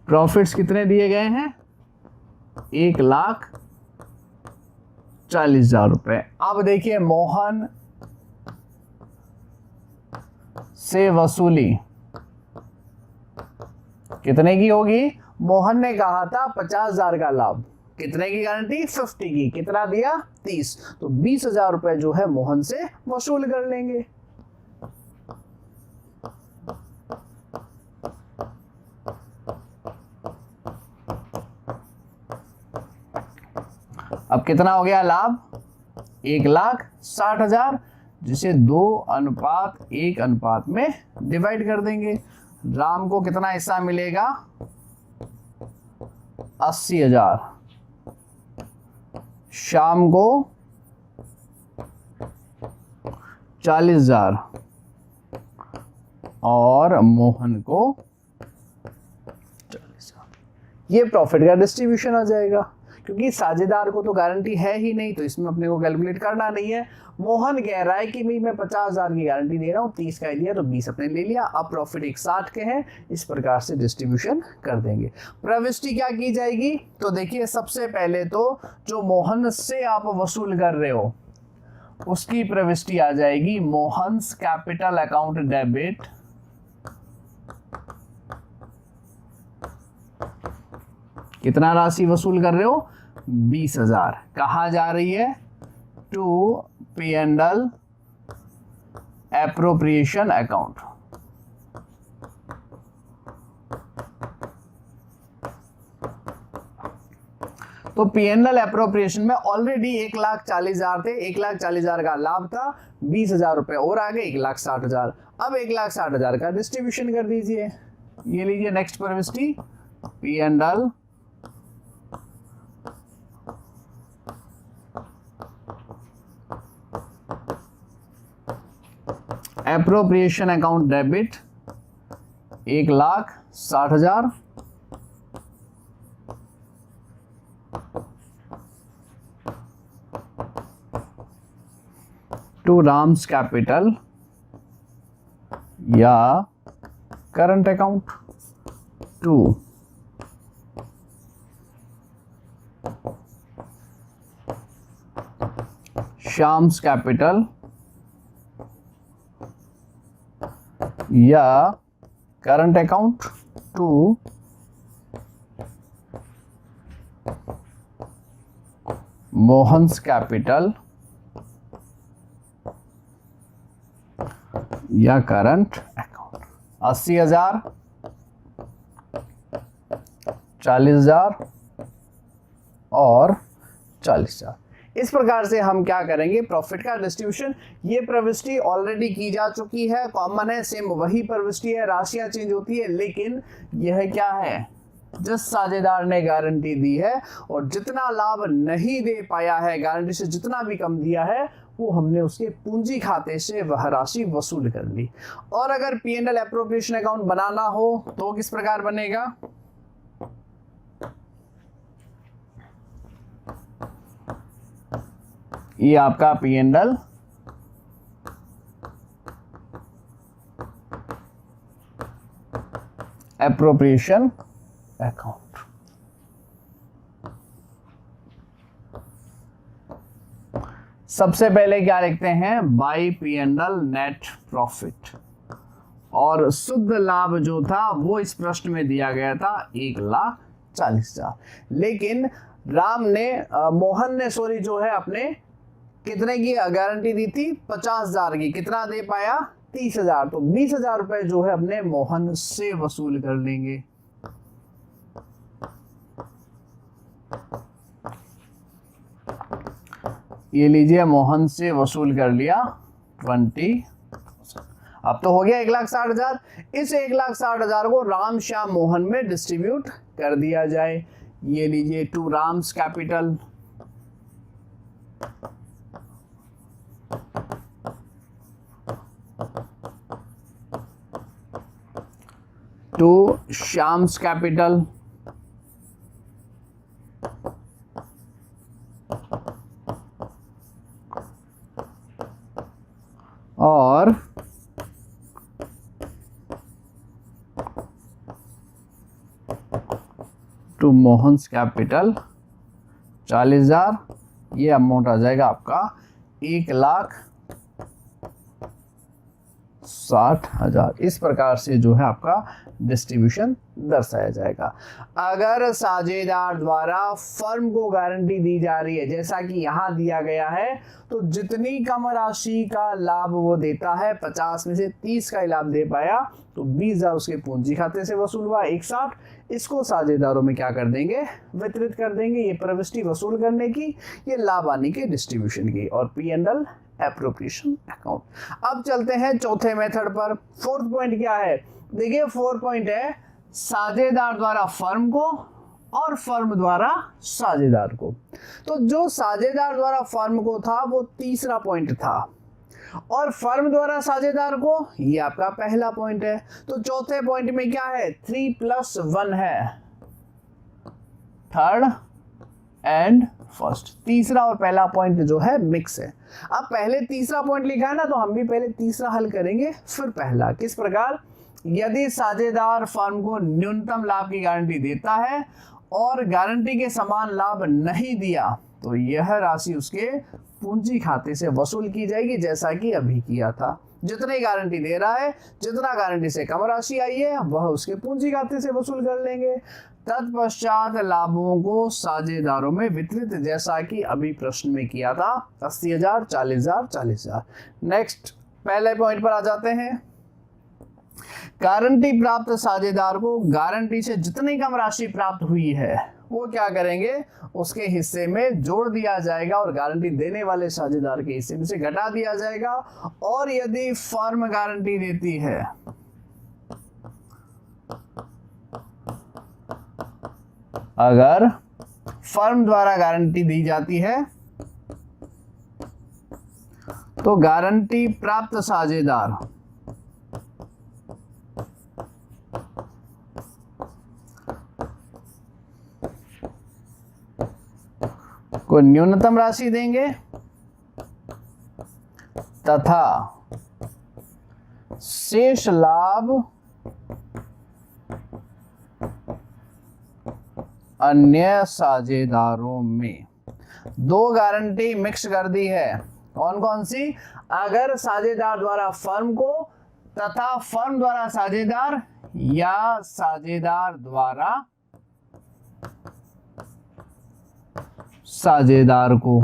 प्रॉफिट्स कितने दिए गए हैं, 1,40,000 रुपए। अब देखिए मोहन से वसूली कितने की होगी, मोहन ने कहा था 50,000 का लाभ, कितने की गारंटी, 50 की, कितना दिया, 30, तो 20,000 रुपए जो है मोहन से वसूल कर लेंगे। अब कितना हो गया लाभ, 1,60,000, जिसे 2:1 में डिवाइड कर देंगे। राम को कितना हिस्सा मिलेगा, 80,000, श्याम को 40,000 और मोहन को 40,000। ये प्रॉफिट का डिस्ट्रीब्यूशन आ जाएगा, क्योंकि साझेदार को तो गारंटी है ही नहीं, तो इसमें अपने को कैलकुलेट करना नहीं है। मोहन कह रहा है कि मैं 50,000 की गारंटी दे रहा हूँ, 30 का दिया तो 20 अपने ले लिया। अब प्रॉफिट 160 के हैं, इस प्रकार से डिस्ट्रीब्यूशन कर देंगे। प्रविष्टि क्या की जाएगी, तो देखिए सबसे पहले तो जो मोहन से आप वसूल कर रहे हो उसकी प्रविष्टि आ जाएगी, मोहन्स कैपिटल अकाउंट डेबिट कितना राशि वसूल कर रहे हो, 20,000, कहाँ जा रही है, टू P&L एप्रोप्रिएशन अकाउंट। तो P&L एप्रोप्रिएशन में ऑलरेडी 1,40,000 थे, 1,40,000 का लाभ था, 20,000 रुपए और आगे 1,60,000। अब 1,60,000 का डिस्ट्रीब्यूशन कर दीजिए। ये लीजिए नेक्स्ट प्रविष्टि, P&L appropriation account debit 1,60,000 to Ram's capital या current account to Shyam's capital या current account to Mohan's capital या करंट अकाउंट। 80,000, 40,000 और 40,000। इस प्रकार से हम क्या करेंगे, प्रॉफिट का डिस्ट्रीब्यूशन। ये प्रविष्टि ऑलरेडी की जा चुकी है, कॉमन है, सेम वही प्रविष्टि है, राशियां चेंज होती है, लेकिन यह क्या है, जिस साझेदार ने गारंटी दी है और जितना लाभ नहीं दे पाया है, गारंटी से जितना भी कम दिया है, वो हमने उसके पूंजी खाते से वह राशि वसूल कर ली। और अगर P&L एप्रोप्रिएशन अकाउंट बनाना हो तो किस प्रकार बनेगा, ये आपका P&L एप्रोप्रिएशन अकाउंट। सबसे पहले क्या लिखते हैं, बाई P&L नेट प्रॉफिट, और शुद्ध लाभ जो था वो इस प्रश्न में दिया गया था 1,40,000। लेकिन राम ने मोहन ने सॉरी जो है अपने कितने की गारंटी दी थी, 50,000 की, कितना दे पाया, 30,000, तो 20,000 रुपए जो है अपने मोहन से वसूल कर लेंगे। ये लीजिए मोहन से वसूल कर लिया 20। अब तो हो गया 1,60,000। इस 1,60,000 को राम श्याम मोहन में डिस्ट्रीब्यूट कर दिया जाए। ये लीजिए to Ram's capital, to Shyam's capital, और टू मोहन्स कैपिटल 40,000। ये अमाउंट आ जाएगा आपका 1,60,000। इस प्रकार से जो है आपका डिस्ट्रीब्यूशन दर्शाया जाएगा। अगर साझेदार द्वारा फर्म को गारंटी दी जा रही है, जैसा कि यहाँ दिया गया है, तो जितनी कम राशि का लाभ वो देता है, 50 में से 30 का ही लाभ दे पाया, तो 20,000 उसके पूंजी खाते से वसूल हुआ। 1,60 इसको साझेदारों में क्या कर देंगे, वितरित कर देंगे। ये प्रविष्टि वसूल करने की, ये लाभ आने के डिस्ट्रीब्यूशन की, और P&L एप्रोप्रिएशन अकाउंट। अब चलते हैं चौथे मेथड पर। फोर्थ पॉइंट क्या है, देखिए 4 पॉइंट है साझेदार द्वारा फर्म को और फर्म द्वारा साझेदार को। तो जो साझेदार द्वारा फर्म को था वो तीसरा पॉइंट था, और फर्म द्वारा साझेदार को ये आपका पहला पॉइंट है। तो चौथे पॉइंट में क्या है, 3+1 है, थर्ड एंड फर्स्ट। तीसरा और पहला पॉइंट जो है मिक्स है। अब पहले तीसरा पॉइंट लिखा है ना, तो हम भी पहले तीसरा हल करेंगे फिर पहला। किस प्रकार, यदि साझेदार फर्म को न्यूनतम लाभ की गारंटी देता है और गारंटी के समान लाभ नहीं दिया, तो यह राशि उसके पूंजी खाते से वसूल की जाएगी, जैसा कि अभी किया था। जितनी गारंटी दे रहा है, जितना गारंटी से कम राशि आई है, वह उसके पूंजी खाते से वसूल कर लेंगे। तत्पश्चात लाभों को साझेदारों में वितरित, जैसा कि अभी प्रश्न में किया था, 80,000, 40,000, 40,000। नेक्स्ट पहले पॉइंट पर आ जाते हैं। गारंटी प्राप्त साझेदार को गारंटी से जितनी कम राशि प्राप्त हुई है, वो क्या करेंगे, उसके हिस्से में जोड़ दिया जाएगा, और गारंटी देने वाले साझेदार के हिस्से में से घटा दिया जाएगा। और यदि फर्म गारंटी देती है, अगर फर्म द्वारा गारंटी दी जाती है, तो गारंटी प्राप्त साझेदार को न्यूनतम राशि देंगे तथा शेष लाभ अन्य साझेदारों में। दो गारंटी मिक्स कर दी है, कौन कौन सी, अगर साझेदार द्वारा फर्म को तथा फर्म द्वारा साझेदार, या साझेदार द्वारा साझेदार को।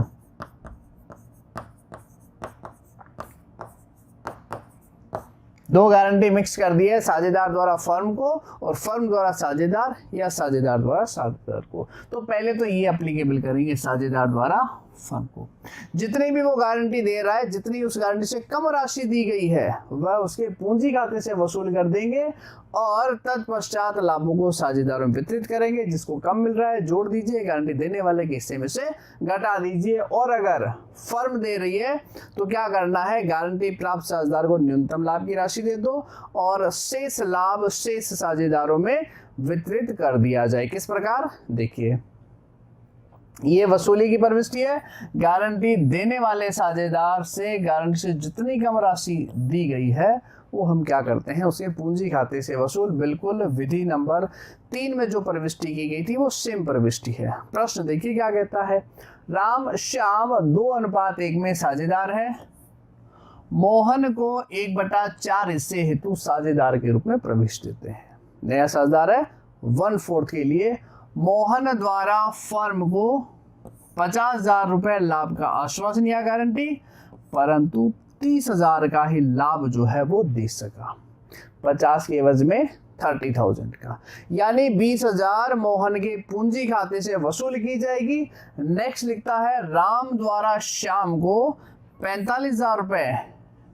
दो गारंटी मिक्स कर दी है, साझेदार द्वारा फर्म को और फर्म द्वारा साझेदार, या साझेदार द्वारा साझेदार को। तो पहले तो ये एप्लीकेबल करेंगे साझेदार द्वारा फर्म को। जितनी भी वो गारंटी दे रहा है, जितनी उस गारंटी से कम राशि दी गई है, वह उसके पूंजी खाते से वसूल कर देंगे, और तत्पश्चात लाभों को साझेदारों में वितरित करेंगे। जिसको कम मिल रहा है जोड़ दीजिए, गारंटी देने वाले के हिस्से में से घटा दीजिए। और अगर फर्म दे रही है तो क्या करना है, गारंटी प्राप्त साझेदार को न्यूनतम लाभ की राशि दे दो, और शेष लाभ शेष साझेदारों में वितरित कर दिया जाए। किस प्रकार, देखिए ये वसूली की प्रविष्टि है। गारंटी देने वाले साझेदार से गारंटी से जितनी कम राशि दी गई है, वो हम क्या करते हैं, उसके पूंजी खाते से वसूल। बिल्कुल विधि नंबर 3 में जो प्रविष्टि की गई थी वो सेम प्रविष्टि है। प्रश्न देखिए क्या कहता है, राम श्याम 2:1 में साझेदार है। मोहन को 1/4 हिस्से हेतु साझेदार के रूप में प्रविष्ट देते हैं। नया साझेदार है 1/4 के लिए। मोहन द्वारा फर्म को 50,000 रुपए लाभ का आश्वासन या गारंटी, परंतु 30,000 का ही लाभ जो है वो दे सका। 50 के एवज में 30,000 का, यानी 20,000 मोहन के पूंजी खाते से वसूल की जाएगी। नेक्स्ट लिखता है राम द्वारा श्याम को 45,000 रुपए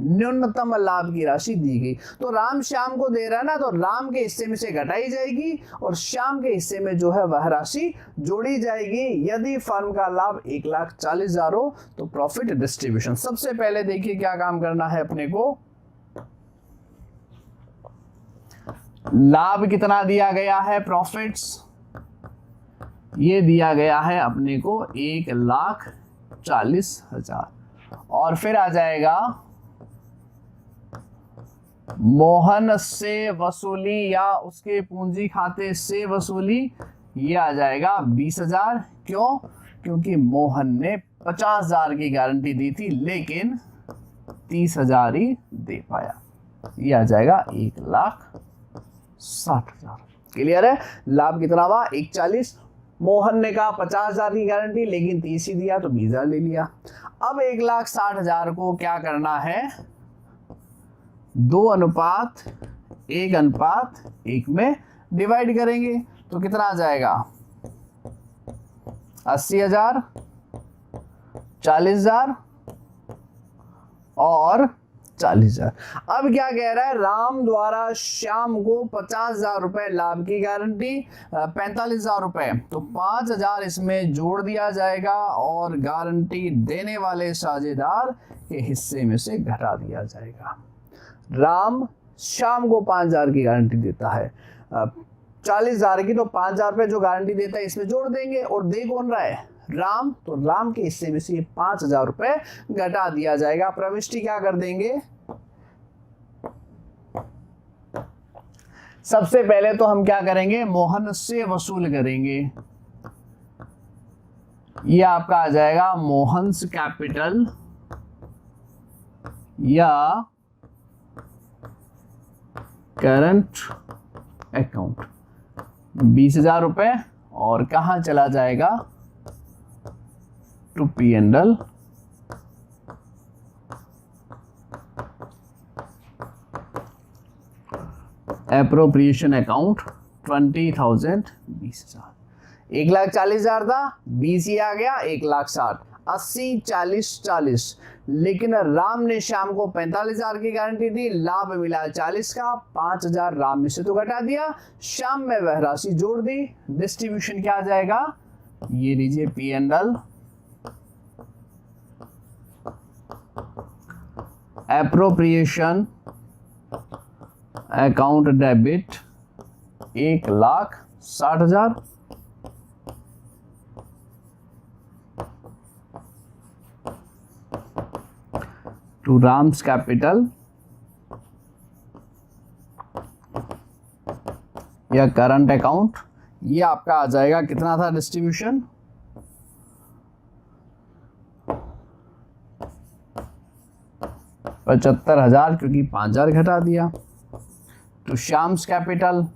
न्यूनतम लाभ की राशि दी गई। तो राम श्याम को दे रहा है ना, तो राम के हिस्से में से घटाई जाएगी और श्याम के हिस्से में जो है वह राशि जोड़ी जाएगी। यदि फर्म का लाभ 1,40,000 हो तो प्रॉफिट डिस्ट्रीब्यूशन। सबसे पहले देखिए क्या काम करना है अपने को। लाभ कितना दिया गया है, प्रॉफिट्स ये दिया गया है अपने को 1,40,000 और फिर आ जाएगा मोहन से वसूली या उसके पूंजी खाते से वसूली, ये आ जाएगा 20,000। क्यों? क्योंकि मोहन ने 50,000 की गारंटी दी थी लेकिन 30,000 ही दे पाया, ये आ जाएगा 1,60,000। क्लियर है? लाभ कितना हुआ 1,40,000, मोहन ने कहा 50,000 की गारंटी लेकिन 30 ही दिया तो 20,000 ले लिया। अब 1,60,000 को क्या करना है, 2:1:1 में डिवाइड करेंगे तो कितना आ जाएगा 80,000, 40,000 और 40,000। अब क्या कह रहा है, राम द्वारा श्याम को 50,000 रुपए लाभ की गारंटी, 45,000 रुपए, तो 5,000 इसमें जोड़ दिया जाएगा और गारंटी देने वाले साझेदार के हिस्से में से घटा दिया जाएगा। राम श्याम को 5,000 की गारंटी देता है, 40,000 की, तो 5,000 रुपए जो गारंटी देता है इसमें जोड़ देंगे और दे कौन रहा है, राम, तो राम के हिस्से में से 5,000 रुपए घटा दिया जाएगा। प्रविष्टि क्या कर देंगे, सबसे पहले तो हम क्या करेंगे, मोहन से वसूल करेंगे, ये आपका आ जाएगा मोहन्स कैपिटल या करंट अकाउंट 20,000 रुपए और कहां चला जाएगा टू P&L, एप्रोप्रिएशन अकाउंट 20,000, 20,000। 1,40,000 था, 20 ही आ गया 1,60,000, 80, 40, 40। लेकिन राम ने श्याम को 45,000 की गारंटी दी, लाभ मिला 40 का, 5,000 राम में से तो घटा दिया, श्याम में वह राशि जोड़ दी। डिस्ट्रीब्यूशन क्या आ जाएगा, ये लीजिए P&L, appropriation account debit 1,60,000, to Ram's capital या करंट अकाउंट, ये आपका आ जाएगा कितना था डिस्ट्रीब्यूशन, 75,000 क्योंकि 5,000 घटा दिया। तो श्याम्स कैपिटल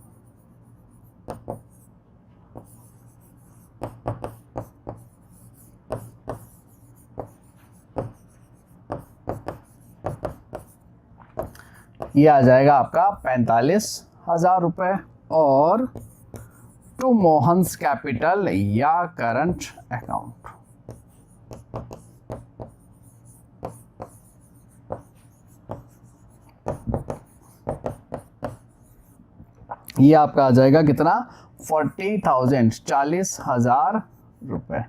ये आ जाएगा आपका 45,000 रुपए और टू मोहन्स कैपिटल या करंट अकाउंट ये आपका आ जाएगा कितना 40,000, 40,000 रुपए।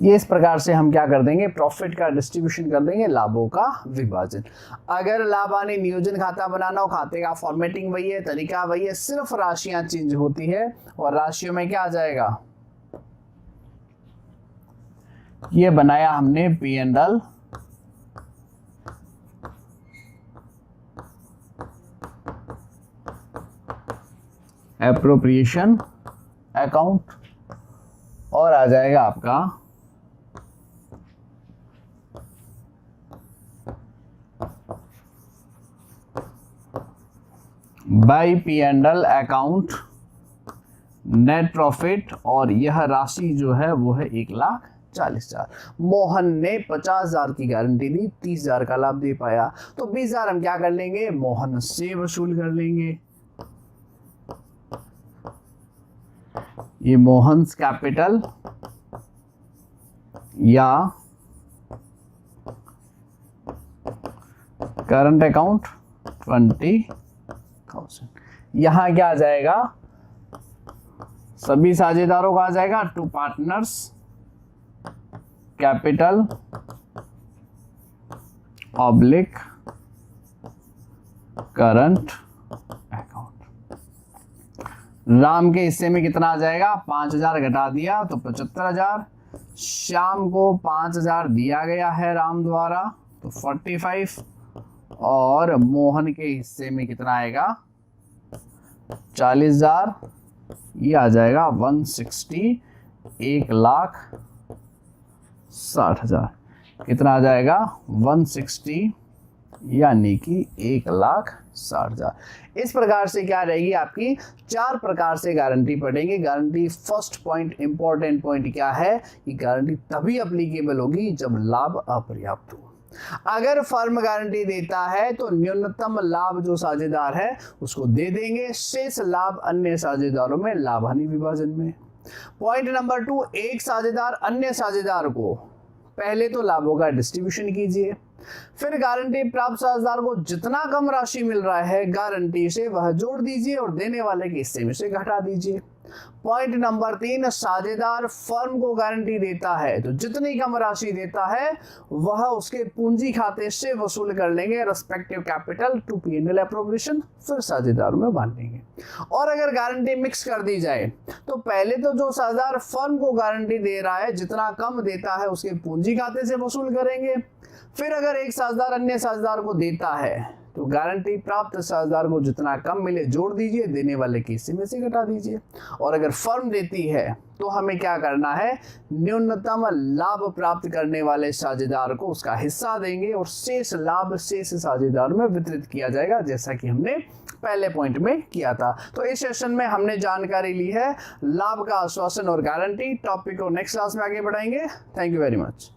ये इस प्रकार से हम क्या कर देंगे, प्रॉफिट का डिस्ट्रीब्यूशन कर देंगे, लाभों का विभाजन। अगर लाभ आने नियोजन खाता बनाना हो, खाते का फॉर्मेटिंग वही है, तरीका वही है, सिर्फ राशियां चेंज होती है और राशियों में क्या आ जाएगा, ये बनाया हमने P&L, एप्रोप्रिएशन अकाउंट और आ जाएगा आपका bye P&L account net profit और यह राशि जो है वो है 1,30,000। 40,000। मोहन ने 50,000 की गारंटी दी, 30,000 का लाभ दे पाया, तो 20,000 हम क्या कर लेंगे, मोहन से वसूल कर लेंगे। ये मोहन्स कैपिटल या करंट अकाउंट 20,000। यहां क्या आ जाएगा, सभी साझेदारों का आ जाएगा to partners capital oblique current account. Ram के हिस्से में कितना आ जाएगा, 5,000 घटा दिया तो 75,000। श्याम को 5,000 दिया गया है राम द्वारा तो 45, और मोहन के हिस्से में कितना आएगा 40,000, ये आ जाएगा 160, 1,60,000। कितना आ जाएगा 160 यानी कि 1,60,000। इस प्रकार से क्या रहेगी आपकी, 4 प्रकार से गारंटी पढ़ेंगे। Guarantee first point, important point क्या है कि गारंटी तभी अप्लीकेबल होगी जब लाभ अपर्याप्त हो। अगर फर्म गारंटी देता है तो न्यूनतम लाभ जो साझेदार है उसको दे देंगे, शेष लाभ अन्य साझेदारों में लाभ हानि विभाजन में। पॉइंट नंबर 2, एक साझेदार अन्य साझेदार को पहले तो लाभों का डिस्ट्रीब्यूशन कीजिए, फिर गारंटी प्राप्त साझेदार को जितना कम राशि मिल रहा है गारंटी से वह जोड़ दीजिए और देने वाले के हिस्से में से घटा दीजिए। पॉइंट नंबर 3, साझेदार फर्म को गारंटी देता है तो जितनी कम राशि देता है वह उसके पूंजी खाते से वसूल कर लेंगे, respective capital to P&L appropriation, फिर साझेदारों में बांट लेंगे। और अगर गारंटी मिक्स कर दी जाए तो पहले तो जो साझेदार फर्म को गारंटी दे रहा है जितना कम देता है उसके पूंजी खाते से वसूल करेंगे, फिर अगर एक साझेदार अन्य साझेदार को देता है तो गारंटी प्राप्त साझेदार को जितना कम मिले जोड़ दीजिए, देने वाले के हिस्से में से घटा दीजिए। और अगर फर्म देती है तो हमें क्या करना है, न्यूनतम लाभ प्राप्त करने वाले साझेदार को उसका हिस्सा देंगे और शेष लाभ शेष साझेदार में वितरित किया जाएगा, जैसा कि हमने पहले पॉइंट में किया था। तो इस सेशन में हमने जानकारी ली है लाभ का आश्वासन और गारंटी। टॉपिक को नेक्स्ट क्लास में आगे बढ़ाएंगे। Thank you very much.